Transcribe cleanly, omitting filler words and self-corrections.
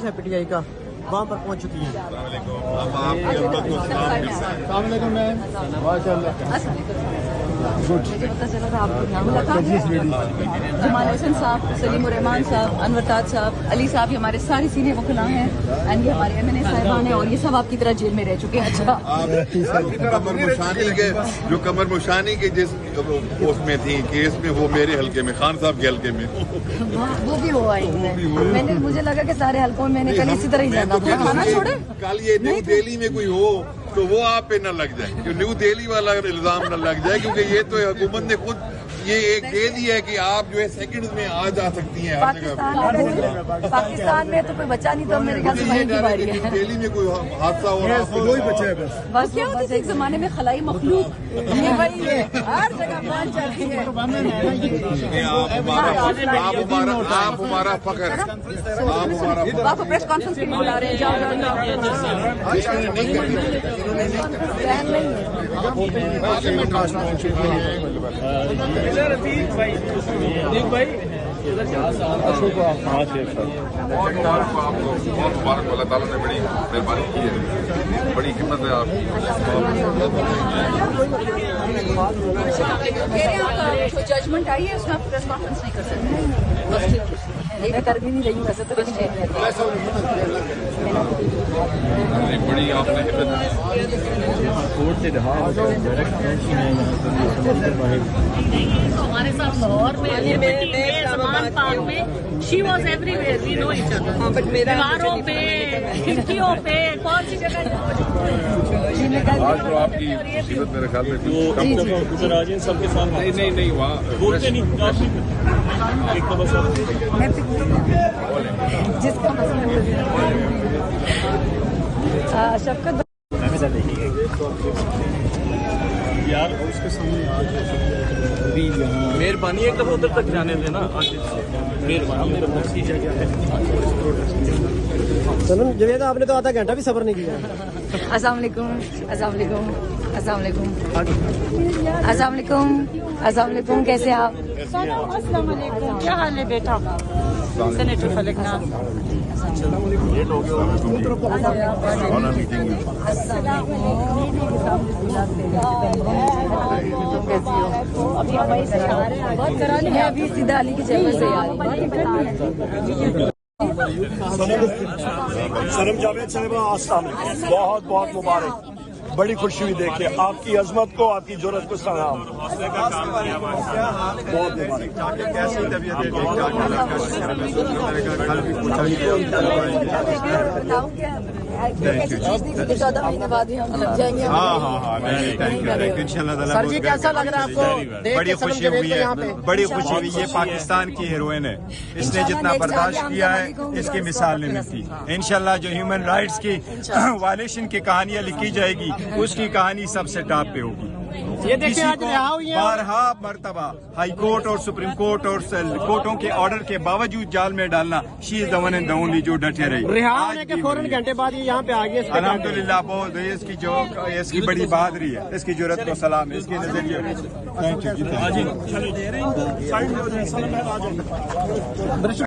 PTI का वहाँ पर पहुँच चुकी हैं। जमाल हसन साहब, सलीम रहमान साहब, अनवर ताज साहब, अली साहब, हमारे सारे सीनियर वकला हैं एंड ये हमारे MNA साहिबान हैं और ये सब आपकी तरह जेल में रह चुके हैं। अच्छा, कमर मुशानी के जो कमर मुशानी के जिस उसमें थी केस में, वो मेरे हल्के में, खान साहब के हल्के में वो भी हो आई। मैंने मुझे लगा कि सारे हल्कों में मैंने कल इसी तरह ही जाना था। खाना छोड़े कल ये न्यू दिल्ली में कोई हो तो वो आप पे न लग जाए, जो न्यू दिल्ली वाला इल्जाम न लग जाए, क्योंकि ये तो हुकूमत ने खुद ये एक दे दी है कि आप जो है सेकंड्स में आ जा सकती हैं हर जगह। पाकिस्तान में तो कोई बचा नहीं, तो मेरे ख्याल से वहीं की बारी है। दिल्ली में कोई हादसा हो रहा है, दो ही बचे हैं बस क्या होता है एक जमाने में खलाई मखलूक, ये वही है, हर जगह पहुंच जाती है। आप हमारा फख्र, आप प्रेस कॉन्फ्रेंस के लिए बुला रहे हैं, जाओ अल्लाह ताला ने बड़ी मेहरबानी की है, बड़ी हिम्मत है आपकी। जजमेंट आई है, उसमें आप प्रेस कॉन्फ्रेंस नहीं कर सकते। बस ठीक है, मैं कर भी नहीं रही हूँ वैसे तो। बड़ी आपने हमारे साथ लाहौर में, सलमान पार्क में, she was everywhere, we know each other. दीवारों पे, खिड़कियों पे, कौन सी जगह आज तो आपकी मुसीबत मेरे ख्याल में सबके सामने नहीं वहाँ बोलते नहीं एक तो बस जिसका शफकत यार उसके सामने मेहरबानी एक दफा उधर तक जाने देना, मेहरबानी। चलो जवेद, आपने तो आधा घंटा भी सब्र नहीं किया। अस्सलाम वालेकुम, अस्सलाम वालेकुम, अस्सलाम वालेकुम, अस्सलाम वालेकुम, अस्सलाम वालेकुम, कैसे आप? अस्सलाम वालेकुम, क्या हाल है बेटा? सेनेटर फलकनाथ, मैं अभी सीधा अली की जगह से सनम जावेद साहिबा, अस्सलाम वालेकुम, बहुत बहुत मुबारक, बड़ी खुशी हुई देखे आपकी अजमत को, आपकी जुर्रत को सलाम। बहुत मुबारक। सर जी कैसा लग रहा है आपको? बड़ी खुशी हुई है, बड़ी खुशी हुई। ये पाकिस्तान की हीरोइन है, इसने जितना बर्दाश्त किया है इसकी मिसाल नहीं मिलती। इंशाल्लाह जो ह्यूमन राइट्स की वायलेशन की कहानियां लिखी जाएगी, उसकी कहानी सबसे टॉप पे होगी। ये देखिए आज रिहा हुई है। बारहा मर्तबा हाई कोर्ट और सुप्रीम कोर्ट और कोर्टों के ऑर्डर के बावजूद जाल में डालना, she is the one and the only जो डटे रही। रिहा होने के फौरन घंटे बाद ये यहाँ पे आ गए। अल्हम्दुलिल्लाह, बहुत इसकी जो इसकी बड़ी बहादुरी है, इसकी जुर्रत को सलाम है, इसके नजरिए। Thank you.